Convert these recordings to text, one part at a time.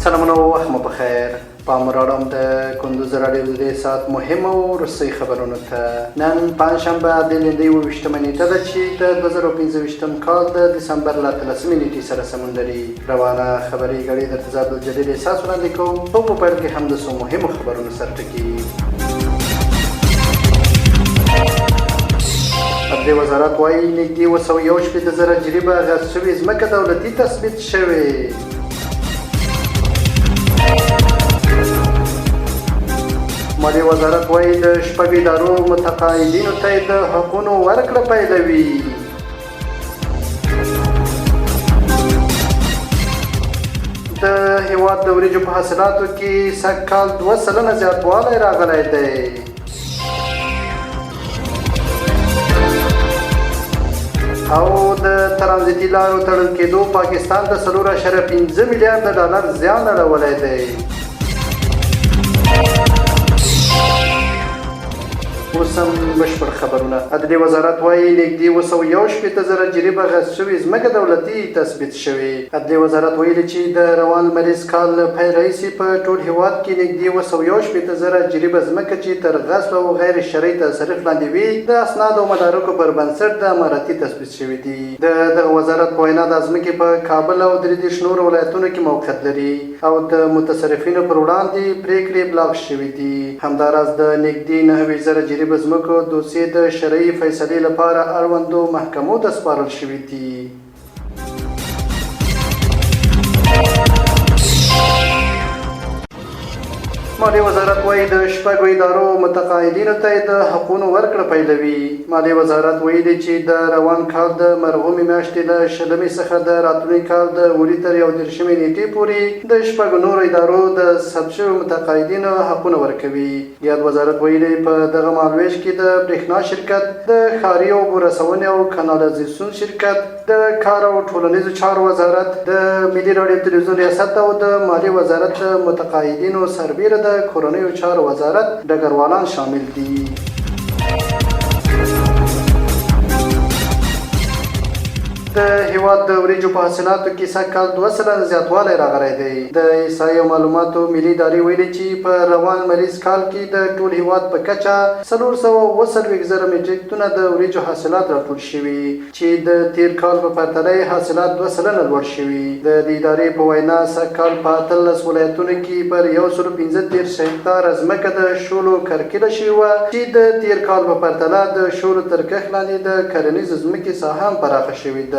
سلامونه او وخت مو بخیر. پام راوړم د کندوز راډیو د دې ساعت مهمه او وروستۍ خبرونو ته. نن پنجشنبه د لندۍ 28مه نیټه ده چې د 2015 کال د دسمبر له 13مې نیټې سره سمون لري. روانه خبري غړي د تضاد الجدید احساس وړاندې کوو او په پیل کې هم د څو مهمو خبرونو سرټکي. عدلیې وزارت وایي نږدې 261,000 جریبه غصب شوې ځمکه دولتي تثبیت شوې. مالیه وزارت وایي د شپږو ادارو متقاعدینو ته د حقونو ورکړه پیلوي. د هېواد د وریجو په حاصلاتو کې سږکال 2% زیاتوالی راغلی دی. او د ترانزیتي لارو تړل کېدو پاکستان ته 4.5 میلیارډ ډالر زیان اړولی دی. اوس هم بشپړ خبرونه. عدلیې وزارت وایي نږدې 261,000 جریبه غصب شوې ځمکه دولتي تثبیت شوې. عدلیې وزارت ویلي چې د روان لمریز کال له پیل راهیسې په ټول هېواد کې نږدې 261,000 جریبه ځمکه چې تر غصب او غیر شرعي تصرف لاندې وي د اسنادو او مدارکو پر بنسټ د اماراتي تثبیت شوي دي. د دغه وزارت په وینا د ځمکې په کابل او 33 نورو ولایتونو کې موقعیت لري او د متصرفینو پر وړاندې پریکړې بلاک شوي دي. همداراز د نږدې 9,000 جریبه ځمکو دوسیې د شرعي فیصلې لپاره اړوندو محکمو ته سپارل شوي دي. مالیه وزارت وایي د شپږو ادارو متقاعدینو ته د حقونو ورکړه پیلوي. مالیه وزارت ویلي چې د روان کال د مرغومې میاشتې له 20 څخه د راتلونکي کال د وړي تر 31 نیټې پورې د شپږو نورو ادارو د ثبت شویو متقاعدینو حقونه ورکوي. یاد وزارت ویلي په دغه مهالویش کې د برېښنا شرکت، د ښاري اوبو رسونې او کانالیزاسیون شرکت، د کار او ټولنیزو چارو وزارت، د ملي راډیو تلویزیون ریاست او د مالیې وزارت د متقاعدینو سربیره د کورنیو چارو وزارت ډګروالان شامل دي. د هېواد د وریجو په حاصلاتو کې سږکال 2% زیاتوالی راغلی دی. د احصایې او معلوماتو ملي ادارې ویلي چې په روان لمریز کال کې د ټول هېواد په کچه 440,000 میټریک ټنه د وریجو حاصلات راټول شوي چې د تیر کال په پرتله حاصلات 2% لوړ شوي. د دې ادارې په وینا سږکال په 18 ولایتونو کې پر 115 هکتاره ځمکه د شولو کرکیله شوې وه چې د تیر کال په پرتله د شولو تر کښت لاندې د کرنیزې ځمکې ساحه هم پراخه شوې ده.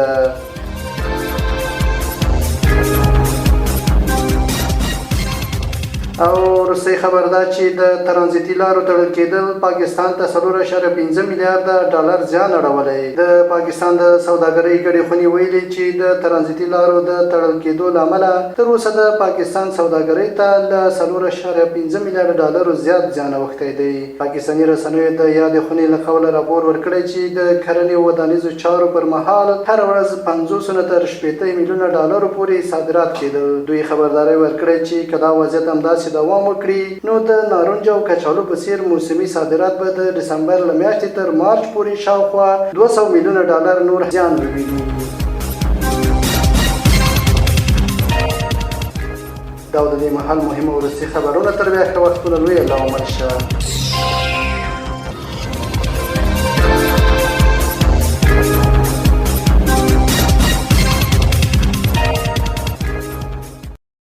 او وروستۍ خبر ده چې د ترانزیتي لارو تړل کېدل پاکستان ته 4.5 میلیارډ ډالر زیان اړولی. د پاکستان د سوداګرۍ ګډې خونې ویلي چې د ترانزیتي لارو د تړل کېدو له امله تر اوسه د پاکستان سوداګرۍ ته له 4.5 میلیارډ ډالرو زیات زیان اوښتی دی. پاکستاني رسنیو د یادې خونې له قوله راپور ورکړی چې د کرنې او ودانیزو چارو پر مهال هره ورځ 50 نه تر 80 میلیونه ډالرو پورې صادرات کېدل. دوی خبرداری ورکړی چې که دا وضعیت همداسې دوام وکړي نو د نارنج او کچالو په څیر موسمي صادرات به د دسمبر له میاشتې تر مارچ پورې شاوخوا 200 میلیونه ډالر نور زیان وویني. دا د دې مهال مهمه وروستۍ خبرونه. تر بیا ښه وختونه لوی الله ومل شه.